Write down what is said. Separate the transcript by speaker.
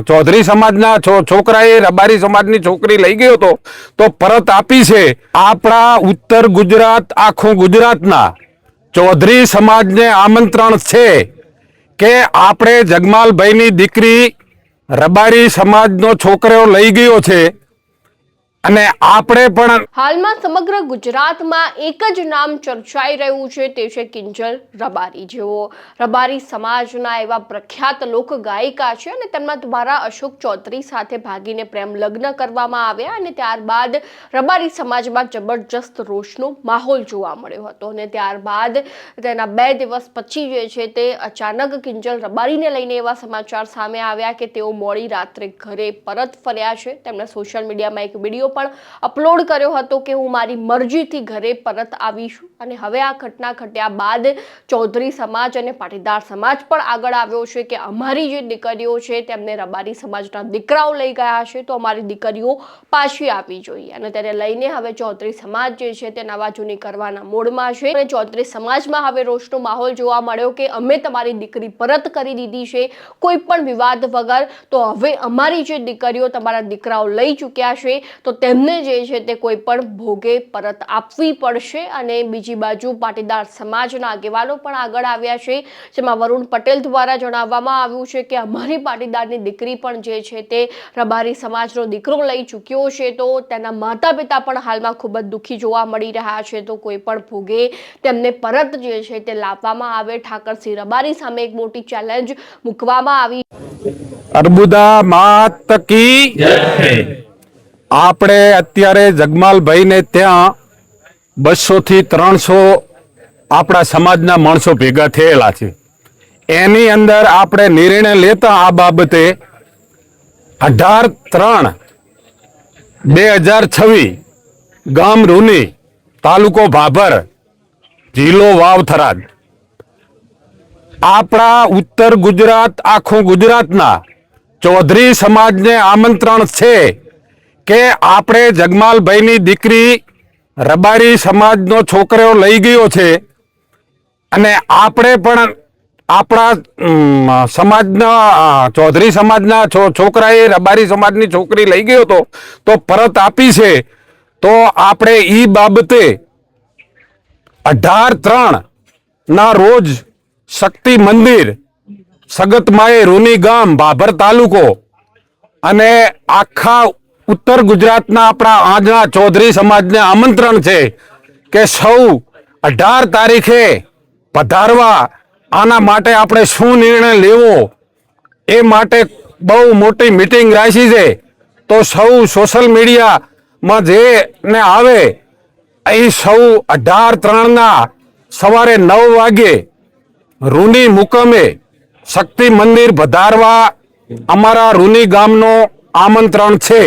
Speaker 1: ચૌધરી સમાજના છોકરાએ રબારી સમાજની છોકરી લઈ ગયો હતો તો પરત આપી છે. આપણા ઉત્તર ગુજરાત, આખું ગુજરાતના ચૌધરી સમાજને આમંત્રણ છે કે આપણે જગમાલભાઈની દીકરી રબારી સમાજનો છોકરો લઈ ગયો છે અને આપણે પણ.
Speaker 2: હાલમાં સમગ્ર ગુજરાતમાં એક જ નામ ચર્ચાઈ રહ્યું છે, તે છે કિંજલ રબારી. જેઓ રબારી સમાજના એવા પ્રખ્યાત લોક ગાયિકા છે અને તેમના દ્વારા અશોક ચૌધરી સાથે ભાગીને પ્રેમ લગ્ન કરવામાં આવ્યા અને ત્યારબાદ રબારી સમાજમાં જબરજસ્ત રોષનો માહોલ જોવા મળ્યો હતો અને ત્યારબાદ તેના 2 દિવસ પછી જે છે તે અચાનક કિંજલ રબારીને લઈને એવા સમાચાર સામે આવ્યા કે તેઓ મોડી રાત્રે ઘરે પરત ફર્યા છે. તેમણે સોશિયલ મીડિયામાં એક વિડીયો પણ અપલોડ કર્યો હતો કે હું મારી મરજીથી ઘરે પરત આવી છું. અને હવે આ ઘટના ઘટ્યા બાદ ચૌધરી સમાજ અને પાટીદાર સમાજ પણ આગળ આવ્યો છે કે અમારી જે દીકરીઓ છે તેમને રબારી સમાજના દીકરાઓ લઈ ગયા છે તો અમારી દીકરીઓ પાછી આપવી જોઈએ. અને તેને લઈને હવે ચૌધરી સમાજ જે છે તે નવાજૂની કરવાના મોડમાં છે અને ચૌધરી સમાજમાં હવે રોષનો માહોલ જોવા મળ્યો કે અમે તમારી દીકરી પરત કરી દીધી છે કોઈ પણ વિવાદ વગર, તો હવે અમારી જે દીકરીઓ તમારા દીકરાઓ લઈ ચૂક્યા છે તો તેમને જે છે તે કોઈ પણ ભોગે પરત આપવી પડશે. અને બીજી બાજુ પાટીદાર સમાજના આગેવાનો પણ આગળ આવ્યા છે, જેમાં વરુણ પટેલ દ્વારા જણાવવામાં આવ્યું છે કે અમારી પાટીદારની દીકરી પણ જે છે તે રબારી સમાજનો દીકરો લઈ ચૂક્યો છે તો તેના માતા પિતા પણ હાલમાં ખૂબ જ દુઃખી જોવા મળી રહ્યા છે. તો કોઈ પણ ભોગે તેમને પરત જે છે તે લાવવામાં આવે. ઠાકરસિંહ રબારી સામે એક મોટી ચેલેન્જ મૂકવામાં આવી.
Speaker 1: અર્બુદા માત કી જય. આપણે અત્યારે જગમાલભાઈને ત્યાં 200 થી 300 આપણા સમાજના માણસો ભેગા થયેલા છે. એની અંદર આપણે નિર્ણય લેતા આ બાબતે 18/3/2026 ગામ રૂની, તાલુકો ભાભર, જિલ્લો વાવ થરાદ, આપણા ઉત્તર ગુજરાત, આખું ગુજરાતના ચૌધરી સમાજને આમંત્રણ છે કે આપણે જગમાલભાઈની દીકરી રબારી સમાજનો છોકરો લઈ ગયો છે અને આપણે પણ આપણા સમાજના ચૌધરી સમાજના છોકરાએ રબારી સમાજની છોકરી લઈ ગયો હતો તો પરત આપી છે. તો આપણે ઈ બાબતે 18/3 રોજ શક્તિ મંદિર, સગતમાએ, રૂની ગામ, ભાભર તાલુકો અને આખા ઉત્તર ગુજરાતના આપણા આજના ચૌધરી સમાજને આમંત્રણ છે કે સૌ 18 તારીખે પધારવા. આના માટે આપણે શું નિર્ણય લેવો એ માટે બહુ મોટી મીટિંગ રાખી છે. તો સૌ સોશિયલ મીડિયામાં જેને આવે અહીં સૌ 18/3 સવારે 9 વાગે રૂની મુકામે શક્તિ મંદિર પધારવા અમારા રૂની ગામનો આમંત્રણ છે.